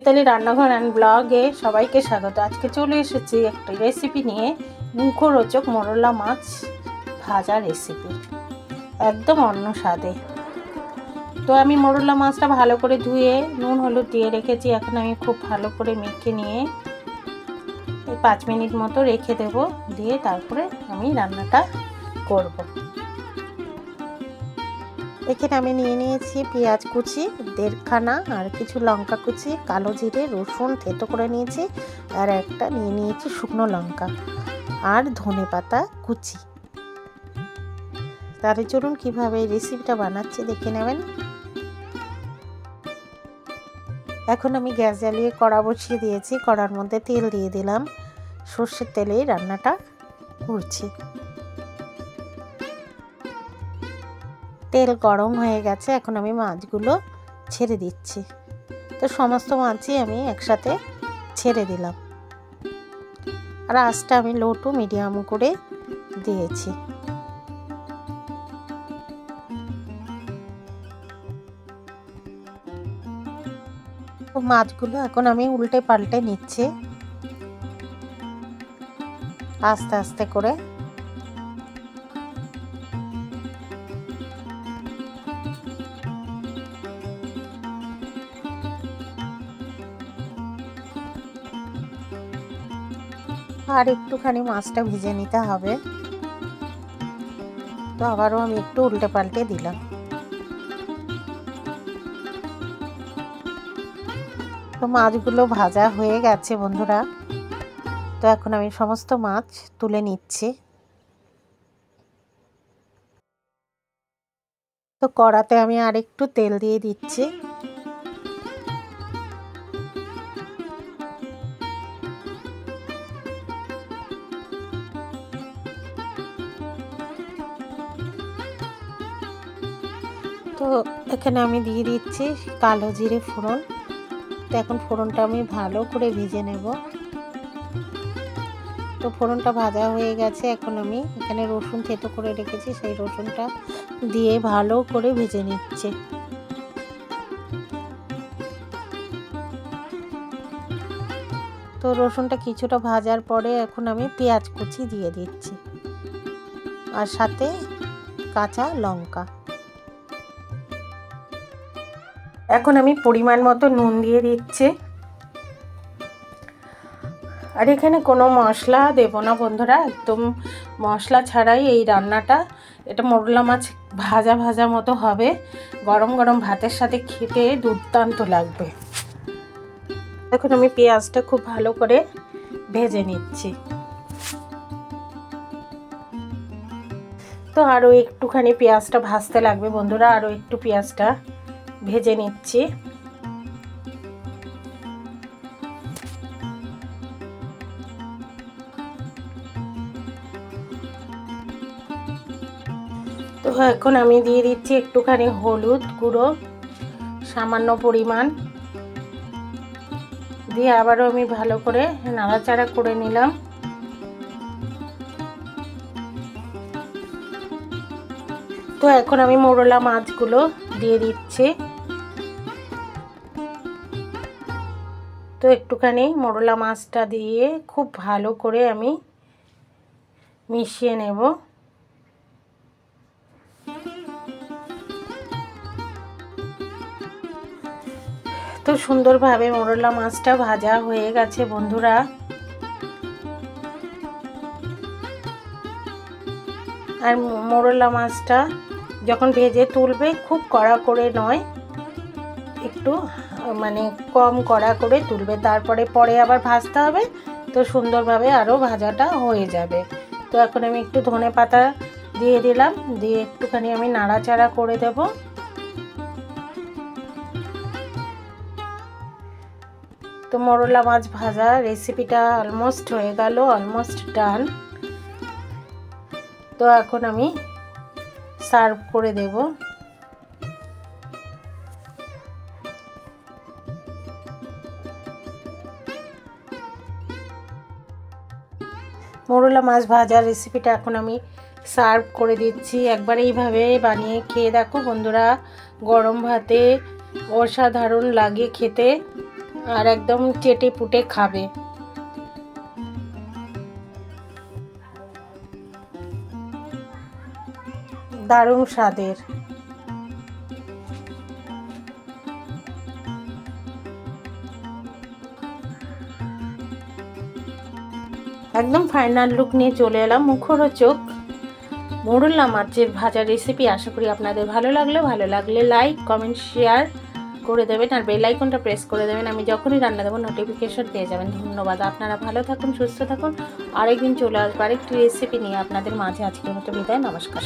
চৈতালি রান্নাঘর অ্যান্ড ব্লগে সবাইকে স্বাগত। আজকে চলে এসেছি একটা রেসিপি নিয়ে, মুখরোচক মোরলা মাছ ভাজা রেসিপি, একদম অন্য স্বাদে। তো আমি মোরলা মাছটা ভালো করে ধুয়ে নুন হলুদ দিয়ে রেখেছি। এখন আমি খুব ভালো করে মেখে নিয়ে 5 মিনিট মতো রেখে দেব, দিয়ে তারপরে আমি রান্নাটা করব। এখানে আমি নিয়ে নিয়েছি পেঁয়াজ কুচি 1.5 খানা, আর কিছু লঙ্কা কুচি, কালো জিরে, রসুন থেতো করে নিয়েছি, আর একটা নিয়ে নিয়েছি শুকনো লঙ্কা, আর ধনে পাতা কুচি। তাহলে চলুন কীভাবে এই রেসিপিটা বানাচ্ছি দেখে নেবেন। এখন আমি গ্যাস জ্বালিয়ে কড়া বসিয়ে দিয়েছি। কড়ার মধ্যে তেল দিয়ে দিলাম, সর্ষের তেলেই রান্নাটা করছি। তেল গরম হয়ে গেছে, এখন আমি মাছগুলো ছেড়ে দিচ্ছি। তো সমস্ত মাছই আমি একসাথে ছেড়ে দিলাম, আর আঁচটা আমি লো টু মিডিয়াম করে দিয়েছি। তো মাছগুলো এখন আমি উল্টে পাল্টে নিচ্ছি আস্তে আস্তে করে। আর একটুখানি মাছটা ভেজে নিতে হবে, তো আবারও আমি একটু উল্টে পাল্টে দিলাম। তো মাছগুলো ভাজা হয়ে গেছে বন্ধুরা। তো এখন আমি সমস্ত মাছ তুলে নিচ্ছি। তো কড়াতে আমি আর একটু তেল দিয়ে দিচ্ছি। তো এখানে আমি দিয়ে দিচ্ছি কালো জিরে ফোড়ন। তো এখন ফোড়নটা আমি ভালো করে ভেজে নেব। তো ফোড়নটা ভাজা হয়ে গেছে, এখন আমি এখানে রসুন থেতো করে রেখেছি, সেই রসুনটা দিয়ে ভালো করে ভেজে নিচ্ছি। তো রসুনটা কিছুটা ভাজার পরে এখন আমি পেঁয়াজ কুচি দিয়ে দিচ্ছি, আর সাথে কাঁচা লঙ্কা। এখন আমি পরিমাণ মতো নুন দিয়ে দিচ্ছি। আর এখানে কোনো মশলা দেব না বন্ধুরা, একদম মশলা ছাড়াই এই রান্নাটা। এটা মোরলা মাছ ভাজা ভাজা মতো হবে, গরম গরম ভাতের সাথে খেতে দুর্দান্ত লাগবে। এখন আমি পেঁয়াজটা খুব ভালো করে ভেজে নিচ্ছি। তো আরও একটুখানি পেঁয়াজটা ভাজতে লাগবে বন্ধুরা, আরও একটু পেঁয়াজটা ভেজে নিচ্ছি। তো এখন আমি দিয়ে দিচ্ছি একটুখানি হলুদ গুঁড়ো, সামান্য পরিমাণ দিয়ে আবারও আমি ভালো করে নাড়াচাড়া করে নিলাম। তো এখন আমি মোরলা মাছগুলো দিয়ে দিচ্ছি। তো একটুখানি মোরলা মাছটা দিয়ে খুব ভালো করে আমি মিশিয়ে নেব। তো সুন্দরভাবে মোরলা মাছটা ভাজা হয়ে গেছে বন্ধুরা। আর মোরলা মাছটা যখন ভেজে তুলবে খুব কড়া করে নয়, একটু মানে কম কড়া করে তুলবে, তারপরে পরে আবার ভাজতে হবে, তো সুন্দরভাবে আরও ভাজাটা হয়ে যাবে। তো এখন আমি একটু ধনে পাতা দিয়ে দিলাম, দিয়ে একটুখানি আমি নাড়াচাড়া করে দেব। তো মোরলা মাছ ভাজা রেসিপিটা অলমোস্ট হয়ে গেল, অলমোস্ট ডান। তো এখন আমি সার্ভ করে দেব। মোরলা মাছ ভাজা রেসিপিটা এখন আমি সার্ভ করে দিচ্ছি। একবার এইভাবে বানিয়ে খেয়ে দেখো বন্ধুরা, গরম ভাতে অসাধারণ লাগে খেতে। আর একদম চেটে পুটে খাবে। দারুণ স্বাদের। একদম ফাইনাল লুক নিয়ে চলে এলাম মুখরোচক মোরলা মাছের ভাজা রেসিপি। আশা করি আপনাদের ভালো লাগলে লাইক কমেন্ট শেয়ার করে দেবেন, আর বেল আইকনটা প্রেস করে দেবেন। আমি যখনই রান্না দেবো নোটিফিকেশন পেয়ে যাবেন। ধন্যবাদ। আপনারা ভালো থাকুন, সুস্থ থাকুন। আরেকদিন চলে আসবো আরেকটি রেসিপি নিয়ে আপনাদের মাঝে। আজকের মতো বিদায়, নমস্কার।